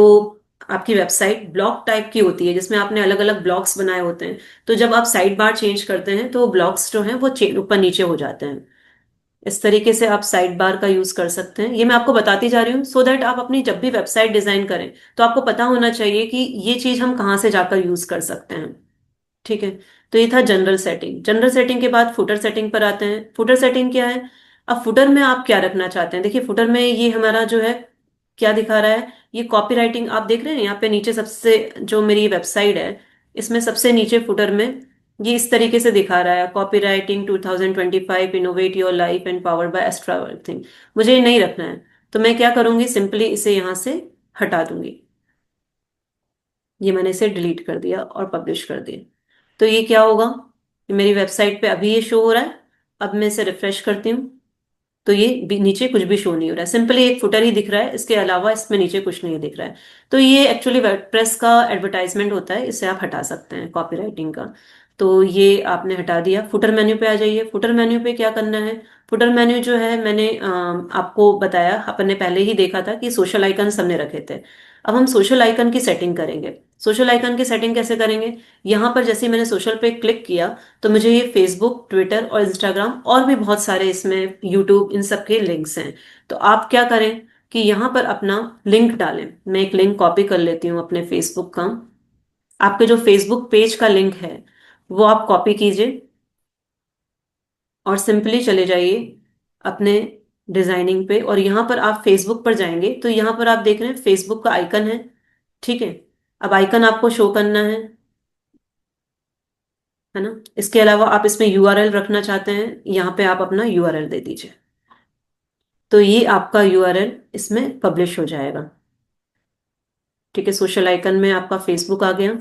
आपकी वेबसाइट ब्लॉक टाइप की होती है जिसमें आपने अलग अलग ब्लॉक्स बनाए होते हैं, तो जब आप साइड बार चेंज करते हैं तो ब्लॉक्स जो हैं वो ऊपर नीचे हो जाते हैं। इस तरीके से आप साइड बार का यूज कर सकते हैं। ये मैं आपको बताती जा रही हूँ सो दैट आप अपनी जब भी वेबसाइट डिजाइन करें तो आपको पता होना चाहिए कि ये चीज हम कहाँ से जाकर यूज कर सकते हैं। ठीक है, तो ये था जनरल सेटिंग। जनरल सेटिंग के बाद फुटर सेटिंग पर आते हैं। फुटर सेटिंग क्या है? अब फुटर में आप क्या रखना चाहते हैं? देखिए, फुटर में ये हमारा जो है क्या दिखा रहा है, ये कॉपी राइटिंग आप देख रहे हैं यहाँ पे नीचे सबसे, जो मेरी वेबसाइट है इसमें सबसे नीचे फुटर में ये इस तरीके से दिखा रहा है, copy writing 2025, innovate your life and powered by extra thing. मुझे ये नहीं रखना है, तो मैं क्या करूंगी, सिंपली इसे यहाँ से हटा दूंगी। ये मैंने इसे डिलीट कर दिया और पब्लिश कर दिया। तो ये क्या होगा कि मेरी वेबसाइट पे अभी ये शो हो रहा है। अब मैं इसे रिफ्रेश करती हूँ तो ये नीचे कुछ भी शो नहीं हो रहा है, सिंपली एक फुटर ही दिख रहा है, इसके अलावा इसमें नीचे कुछ नहीं दिख रहा है। तो ये एक्चुअली वर्डप्रेस का एडवर्टाइजमेंट होता है, इसे आप हटा सकते हैं कॉपीराइटिंग का। तो ये आपने हटा दिया। फुटर मेन्यू पे आ जाइए। फुटर मेन्यू पे क्या करना है? फुटर मेन्यू जो है मैंने आपको बताया, अपन ने पहले ही देखा था कि सोशल आइकन हमने रखे थे। अब हम सोशल आइकन की सेटिंग करेंगे। सोशल आइकन की सेटिंग कैसे करेंगे? यहाँ पर जैसे ही मैंने सोशल पे क्लिक किया तो मुझे ये फेसबुक, ट्विटर और इंस्टाग्राम और भी बहुत सारे इसमें यूट्यूब इन सब के लिंक्स हैं। तो आप क्या करें कि यहाँ पर अपना लिंक डालें। मैं एक लिंक कॉपी कर लेती हूँ अपने फेसबुक का। आपके जो फेसबुक पेज का लिंक है वो आप कॉपी कीजिए और सिंपली चले जाइए अपने डिजाइनिंग पे, और यहाँ पर आप फेसबुक पर जाएंगे तो यहाँ पर आप देख रहे हैं फेसबुक का आइकन है। ठीक है, अब आइकन आपको शो करना है ना? इसके अलावा आप इसमें यूआरएल रखना चाहते हैं, यहाँ पे आप अपना यूआरएल दे दीजिए। तो ये आपका यूआरएल इसमें पब्लिश हो जाएगा। ठीक है, सोशल आइकन में आपका फेसबुक आ गया।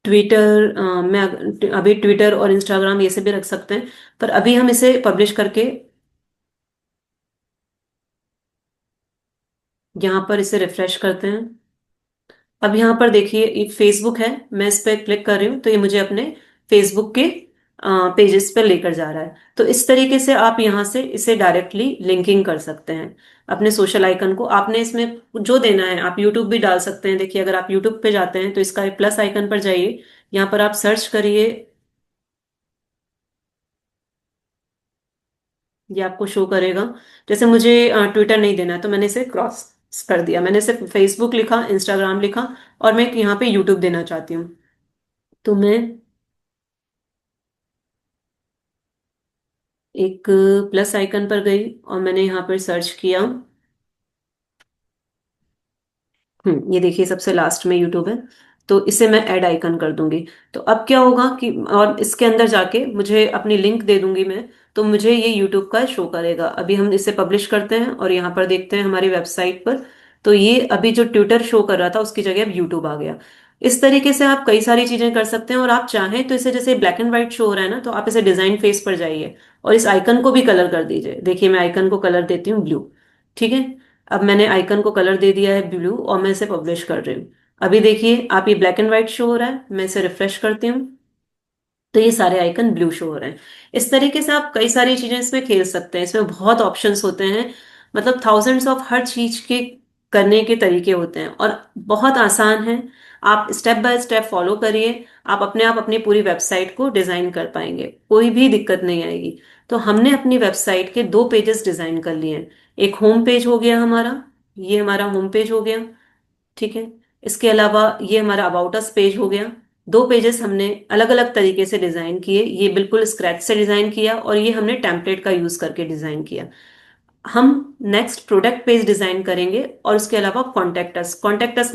ट्विटर मैं अभी ट्विटर और इंस्टाग्राम ये से भी रख सकते हैं, पर अभी हम इसे पब्लिश करके यहाँ पर इसे रिफ्रेश करते हैं। अब यहाँ पर देखिए ये फेसबुक है, मैं इस पर क्लिक कर रही हूँ तो ये मुझे अपने फेसबुक के पेजेस पर लेकर जा रहा है। तो इस तरीके से आप यहाँ से इसे डायरेक्टली लिंकिंग कर सकते हैं अपने सोशल आइकन को। आपने इसमें जो देना है आप यूट्यूब भी डाल सकते हैं। देखिए, अगर आप यूट्यूब पे जाते हैं तो इसका प्लस आइकन पर जाइए, यहाँ पर आप सर्च करिए, ये आपको शो करेगा। जैसे मुझे ट्विटर नहीं देना है तो मैंने इसे क्रॉस कर दिया, मैंने सिर्फ फेसबुक लिखा, इंस्टाग्राम लिखा, और मैं यहाँ पे यूट्यूब देना चाहती हूँ। तो मैं एक प्लस आइकन पर गई और मैंने यहाँ पर सर्च किया। ये देखिए सबसे लास्ट में यूट्यूब है, तो इसे मैं ऐड आइकन कर दूंगी। तो अब क्या होगा कि, और इसके अंदर जाके मुझे अपनी लिंक दे दूंगी मैं, तो मुझे ये यूट्यूब का शो करेगा। अभी हम इसे पब्लिश करते हैं और यहाँ पर देखते हैं हमारी वेबसाइट पर, तो ये अभी जो ट्विटर शो कर रहा था उसकी जगह अब यूट्यूब आ गया। इस तरीके से आप कई सारी चीजें कर सकते हैं। और आप चाहें तो इसे, जैसे ब्लैक एंड व्हाइट शो हो रहा है ना, तो आप इसे डिजाइन फेस पर जाइए और इस आइकन को भी कलर कर दीजिए। देखिए मैं आइकन को कलर देती हूँ ब्लू। ठीक है, अब मैंने आइकन को कलर दे दिया है ब्लू और मैं इसे पब्लिश कर रही हूँ। अभी देखिए आप, ये ब्लैक एंड व्हाइट शो हो रहा है। मैं इसे रिफ्रेश करती हूँ तो ये सारे आइकन ब्लू शो हो रहे हैं। इस तरीके से आप कई सारी चीजें इसमें खेल सकते हैं। इसमें बहुत ऑप्शंस होते हैं, मतलब थाउजेंड्स ऑफ हर चीज के करने के तरीके होते हैं और बहुत आसान है। आप स्टेप बाय स्टेप फॉलो करिए, आप अपनी पूरी वेबसाइट को डिजाइन कर पाएंगे, कोई भी दिक्कत नहीं आएगी। तो हमने अपनी वेबसाइट के 2 पेजेस डिजाइन कर लिए हैं। एक होम पेज हो गया हमारा, ये हमारा होम पेज हो गया। ठीक है, इसके अलावा ये हमारा अबाउट अस पेज हो गया। 2 पेजेस हमने अलग अलग तरीके से डिजाइन किए, ये बिल्कुल स्क्रैच से डिजाइन किया और ये हमने टेम्पलेट का यूज करके डिजाइन किया। हम नेक्स्ट प्रोडक्ट पेज डिजाइन करेंगे और उसके अलावा कॉन्टेक्ट अस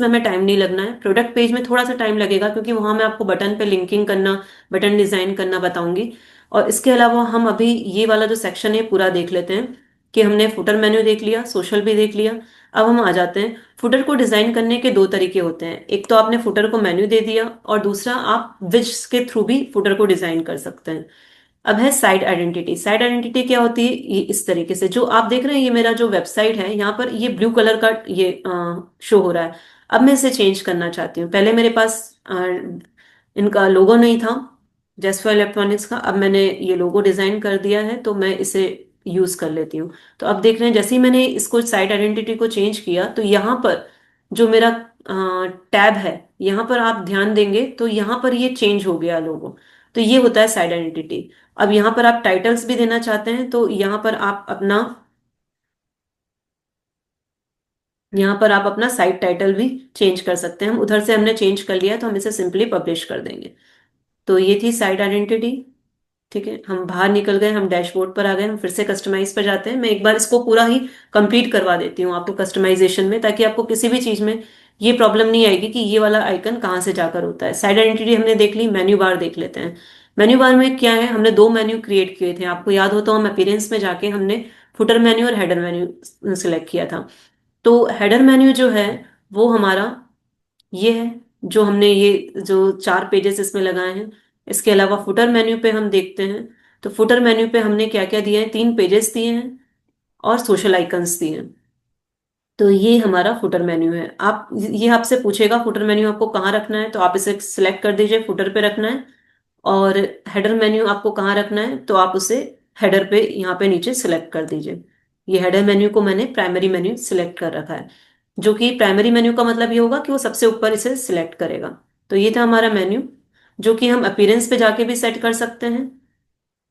में हमें टाइम नहीं लगना है। प्रोडक्ट पेज में थोड़ा सा टाइम लगेगा क्योंकि वहां मैं आपको बटन पे लिंकिंग करना, बटन डिजाइन करना बताऊंगी। और इसके अलावा हम अभी ये वाला जो सेक्शन है पूरा देख लेते हैं कि हमने फुटर मेन्यू देख लिया, सोशल भी देख लिया। अब हम आ जाते हैं, फुटर को डिजाइन करने के 2 तरीके होते हैं। एक तो आपने फुटर को मेन्यू दे दिया और दूसरा आप विड्स के थ्रू भी फुटर को डिजाइन कर सकते हैं। अब है साइट आइडेंटिटी। साइट आइडेंटिटी क्या होती है, ये इस तरीके से जो आप देख रहे हैं, ये मेरा जो वेबसाइट है यहाँ पर ये ब्लू कलर का ये शो हो रहा है। अब मैं इसे चेंज करना चाहती हूँ। पहले मेरे पास इनका लोगो नहीं था, जेस्पर इलेक्ट्रॉनिक्स का। अब मैंने ये लोगो डिजाइन कर दिया है तो मैं इसे यूज कर लेती हूँ। तो अब देख रहे हैं, जैसे ही मैंने इसको साइट आइडेंटिटी को चेंज किया तो यहाँ पर जो मेरा टैब है, यहाँ पर आप ध्यान देंगे तो यहाँ पर ये चेंज हो गया लोगो। तो ये होता है साइट आइडेंटिटी। अब यहाँ पर आप टाइटल्स भी देना चाहते हैं तो यहाँ पर आप अपना साइट टाइटल भी चेंज कर सकते हैं। हम उधर से हमने चेंज कर लिया तो हम इसे सिंपली पब्लिश कर देंगे। तो ये थी साइट आइडेंटिटी। ठीक है, हम बाहर निकल गए, हम डैशबोर्ड पर आ गए, हम फिर से कस्टमाइज पर जाते हैं। मैं एक बार इसको पूरा ही कंप्लीट करवा देती हूँ आपको कस्टमाइजेशन में, ताकि आपको किसी भी चीज में ये प्रॉब्लम नहीं आएगी कि ये वाला आइकन कहाँ से जाकर होता है। साइड आइडेंटिटी हमने देख ली, मेन्यू बार देख लेते हैं। मेन्यू बार में क्या है, हमने 2 मेन्यू क्रिएट किए थे, आपको याद हो तो हम अपीयरेंस में जाके हमने फुटर मेन्यू और हेडर मेन्यू सिलेक्ट किया था। तो हेडर मेन्यू जो है वो हमारा ये है, जो हमने ये जो 4 पेजेस इसमें लगाए हैं। इसके अलावा फुटर मेन्यू पे हम देखते हैं तो फुटर मेन्यू पे हमने क्या क्या दिया है, 3 पेजेस दिए हैं और सोशल आइकन्स दिए हैं। तो ये हमारा फुटर मेन्यू है। आप, ये आपसे पूछेगा फुटर मेन्यू आपको कहाँ रखना है, तो आप इसे सिलेक्ट कर दीजिए, फुटर पे रखना है। और हेडर मेन्यू आपको कहाँ रखना है तो आप उसे हेडर पे यहाँ पे नीचे सिलेक्ट कर दीजिए। ये हेडर मेन्यू को मैंने प्राइमरी मेन्यू सिलेक्ट कर रखा है, जो कि प्राइमरी मेन्यू का मतलब ये होगा कि वो सबसे ऊपर इसे सिलेक्ट करेगा। तो ये था हमारा मेन्यू, जो कि हम अपीयरेंस पे जाके भी सेट कर सकते हैं।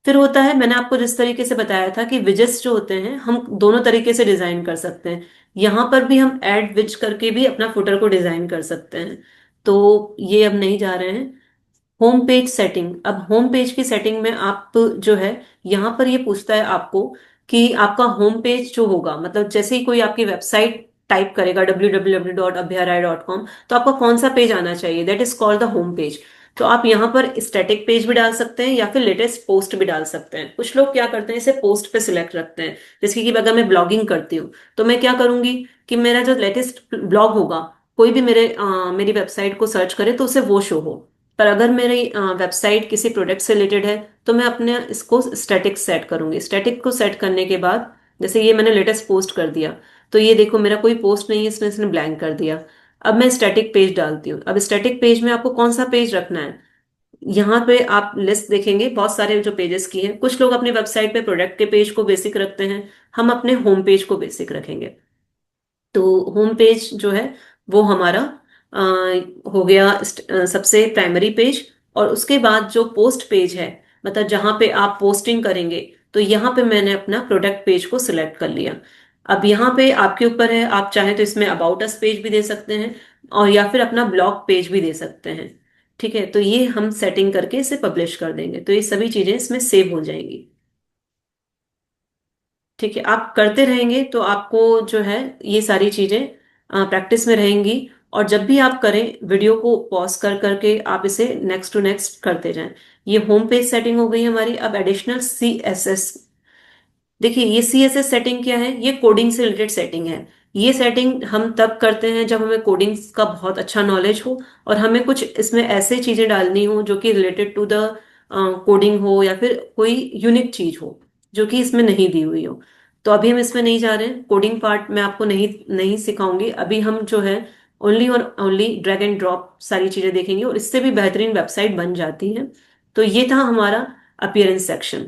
फिर होता है, मैंने आपको जिस तरीके से बताया था कि विजेट्स जो होते हैं हम दोनों तरीके से डिजाइन कर सकते हैं। यहां पर भी हम ऐड विज करके भी अपना फुटर को डिजाइन कर सकते हैं। तो ये अब नहीं जा रहे हैं। Home page setting. अब होम पेज की सेटिंग में आप जो है, यहाँ पर ये पूछता है आपको कि आपका होम पेज जो होगा, मतलब जैसे ही कोई आपकी वेबसाइट टाइप करेगा www.abhyaraay.com, तो आपका कौन सा पेज आना चाहिए, that is called the home page. तो आप यहाँ पर स्टैटिक पेज भी डाल सकते हैं या फिर लेटेस्ट पोस्ट भी डाल सकते हैं। कुछ लोग क्या करते हैं, इसे पोस्ट पे सिलेक्ट रखते हैं। जैसे कि अगर मैं ब्लॉगिंग करती हूँ तो मैं क्या करूंगी कि मेरा जो लेटेस्ट ब्लॉग होगा, कोई भी मेरी वेबसाइट को सर्च करे तो उसे वो शो हो। पर अगर मेरी वेबसाइट किसी प्रोडक्ट से रिलेटेड है तो मैं अपने इसको स्टैटिक सेट करूंगी। स्टैटिक को सेट करने के बाद, जैसे ये मैंने लेटेस्ट पोस्ट कर दिया तो ये देखो मेरा कोई पोस्ट नहीं है इसमें, इसने ब्लैंक कर दिया। अब मैं स्टैटिक पेज डालती हूँ। अब स्टैटिक पेज में आपको कौन सा पेज रखना है, यहाँ पे आप लिस्ट देखेंगे बहुत सारे जो पेजेस की हैं। कुछ लोग अपनी वेबसाइट पे प्रोडक्ट के पेज को बेसिक रखते हैं, हम अपने होम पेज को बेसिक रखेंगे। तो होम पेज जो है वो हमारा अ, हो गया सबसे प्राइमरी पेज। और उसके बाद जो पोस्ट पेज है, मतलब जहां पे आप पोस्टिंग करेंगे, तो यहाँ पे मैंने अपना प्रोडक्ट पेज को सिलेक्ट कर लिया। अब यहाँ पे आपके ऊपर है, आप चाहें तो इसमें अबाउट अस पेज भी दे सकते हैं और या फिर अपना ब्लॉग पेज भी दे सकते हैं। ठीक है, तो ये हम सेटिंग करके इसे पब्लिश कर देंगे तो ये सभी चीजें इसमें सेव हो जाएंगी। ठीक है, आप करते रहेंगे तो आपको जो है ये सारी चीजें प्रैक्टिस में रहेंगी। और जब भी आप करें, वीडियो को पॉज कर करके आप इसे नेक्स्ट टू नेक्स्ट करते जाएं। ये होम पेज सेटिंग हो गई हमारी। अब एडिशनल सी एस एस। देखिए ये सी एस एस सेटिंग क्या है, ये कोडिंग से रिलेटेड सेटिंग है। ये सेटिंग हम तब करते हैं जब हमें कोडिंग का बहुत अच्छा नॉलेज हो और हमें कुछ इसमें ऐसे चीजें डालनी हो जो कि रिलेटेड टू द कोडिंग हो, या फिर कोई यूनिक चीज हो जो कि इसमें नहीं दी हुई हो। तो अभी हम इसमें नहीं जा रहे हैं, कोडिंग पार्ट मैं आपको नहीं नहीं सिखाऊंगी। अभी हम जो है ओनली और ओनली ड्रैग एंड ड्रॉप सारी चीजें देखेंगे और इससे भी बेहतरीन वेबसाइट बन जाती है। तो ये था हमारा अपीयरेंस सेक्शन।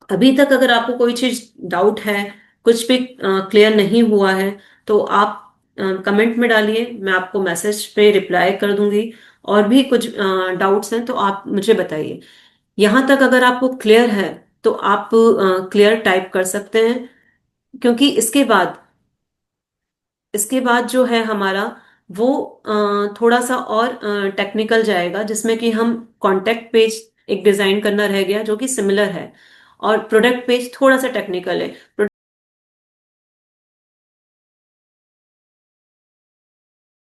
अभी तक अगर आपको कोई चीज डाउट है, कुछ भी क्लियर नहीं हुआ है, तो आप कमेंट में डालिए, मैं आपको मैसेज पे रिप्लाई कर दूंगी। और भी कुछ डाउट्स हैं तो आप मुझे बताइए। यहां तक अगर आपको क्लियर है तो आप क्लियर टाइप कर सकते हैं, क्योंकि इसके बाद जो है हमारा वो थोड़ा सा और टेक्निकल जाएगा, जिसमें कि हम कॉन्टेक्ट पेज एक डिजाइन करना रह गया जो कि सिमिलर है, और प्रोडक्ट पेज थोड़ा सा टेक्निकल है।